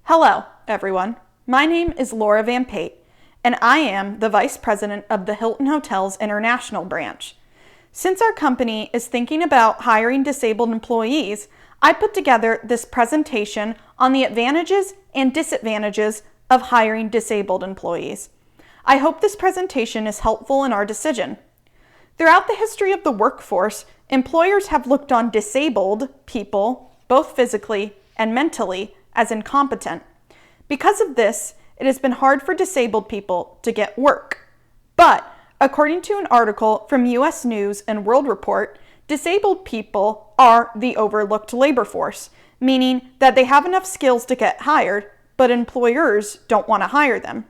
Hello, everyone. My name is Laura Van Pate, and I am the Vice President of the Hilton Hotels International Branch. Since our company is thinking about hiring disabled employees, I put together this presentation on the advantages and disadvantages of hiring disabled employees. I hope this presentation is helpful in our decision. Throughout the history of the workforce, employers have looked on disabled people, both physically and mentally, as incompetent. Because of this, it has been hard for disabled people to get work. But according to an article from U.S. News and World Report, disabled people are the overlooked labor force, meaning that they have enough skills to get hired, but employers don't want to hire them.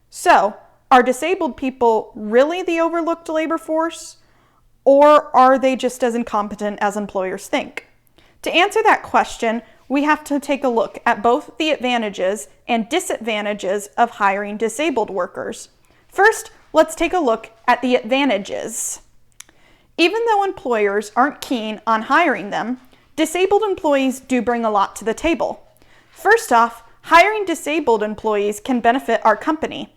So, are disabled people really the overlooked labor force, or are they just as incompetent as employers think? To answer that question, we have to take a look at both the advantages and disadvantages of hiring disabled workers. First, let's take a look at the advantages. Even though employers aren't keen on hiring them, disabled employees do bring a lot to the table. First off, hiring disabled employees can benefit our company.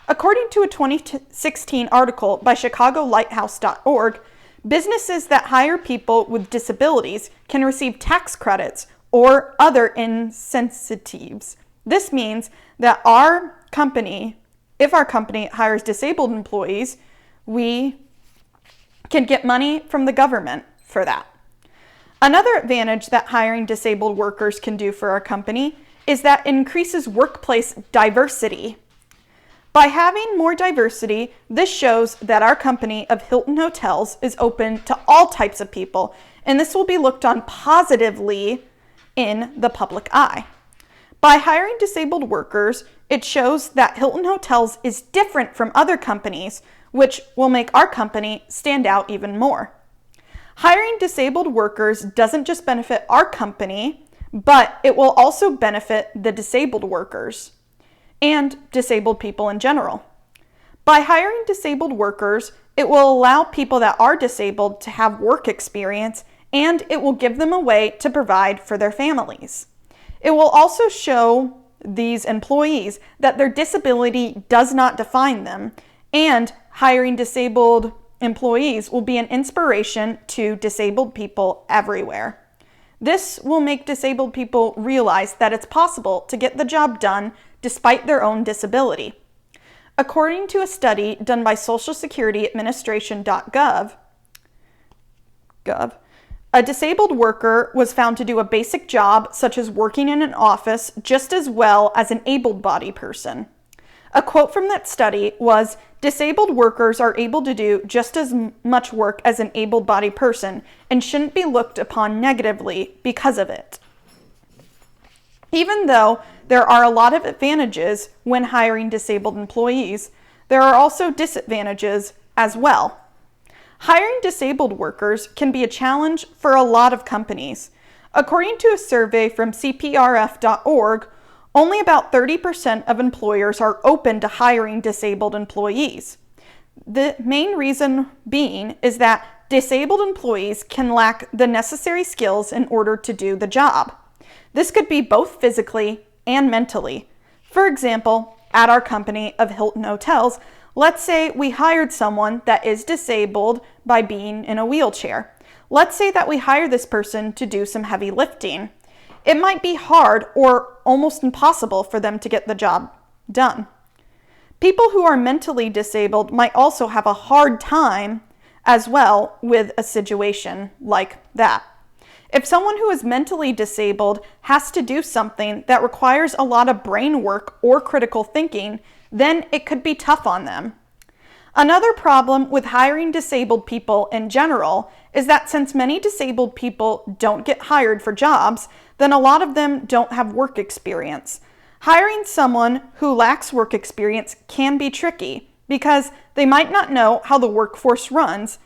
According to a 2016 article by ChicagoLighthouse.org, businesses that hire people with disabilities can receive tax credits or other incentives. This means that if our company hires disabled employees, we can get money from the government for that. Another advantage that hiring disabled workers can do for our company is that it increases workplace diversity. By having more diversity, this shows that our company of Hilton Hotels is open to all types of people, and this will be looked on positively in the public eye. By hiring disabled workers, it shows that Hilton Hotels is different from other companies, which will make our company stand out even more. Hiring disabled workers doesn't just benefit our company, but it will also benefit the disabled workers and disabled people in general. By hiring disabled workers, it will allow people that are disabled to have work experience, and it will give them a way to provide for their families. It will also show these employees that their disability does not define them, and hiring disabled employees will be an inspiration to disabled people everywhere. This will make disabled people realize that it's possible to get the job done despite their own disability. According to a study done by Social Security Administration.gov, a disabled worker was found to do a basic job such as working in an office just as well as an able-bodied person. A quote from that study was, "Disabled workers are able to do just as much work as an able-bodied person and shouldn't be looked upon negatively because of it." Even though there are a lot of advantages when hiring disabled employees, there are also disadvantages as well. Hiring disabled workers can be a challenge for a lot of companies. According to a survey from CPRF.org, only about 30% of employers are open to hiring disabled employees. The main reason being is that disabled employees can lack the necessary skills in order to do the job. This could be both physically and mentally. For example, at our company of Hilton Hotels, let's say we hired someone that is disabled by being in a wheelchair. Let's say that we hire this person to do some heavy lifting. It might be hard or almost impossible for them to get the job done. People who are mentally disabled might also have a hard time as well with a situation like that. If someone who is mentally disabled has to do something that requires a lot of brain work or critical thinking, then it could be tough on them. Another problem with hiring disabled people in general is that since many disabled people don't get hired for jobs, then a lot of them don't have work experience. Hiring someone who lacks work experience can be tricky because they might not know how the workforce runs,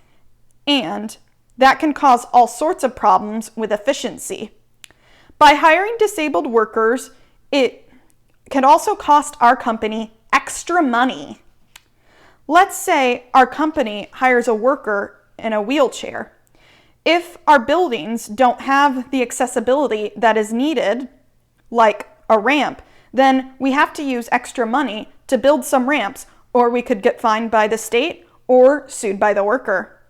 and that can cause all sorts of problems with efficiency. By hiring disabled workers, it can also cost our company extra money. Let's say our company hires a worker in a wheelchair. If our buildings don't have the accessibility that is needed, like a ramp, then we have to use extra money to build some ramps, or we could get fined by the state or sued by the worker.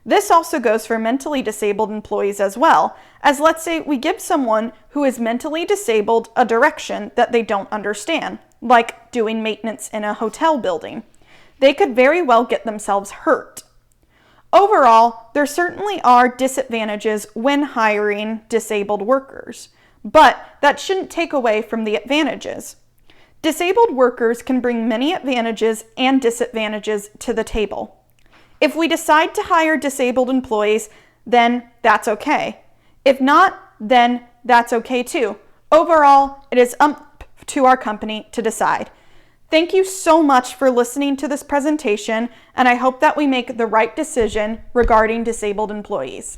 This also goes for mentally disabled employees as well, as let's say we give someone who is mentally disabled a direction that they don't understand, like doing maintenance in a hotel building. They could very well get themselves hurt. Overall, there certainly are disadvantages when hiring disabled workers, but that shouldn't take away from the advantages. Disabled workers can bring many advantages and disadvantages to the table. If we decide to hire disabled employees, then that's okay. If not, then that's okay too. Overall, it is up to our company to decide. Thank you so much for listening to this presentation, and I hope that we make the right decision regarding disabled employees.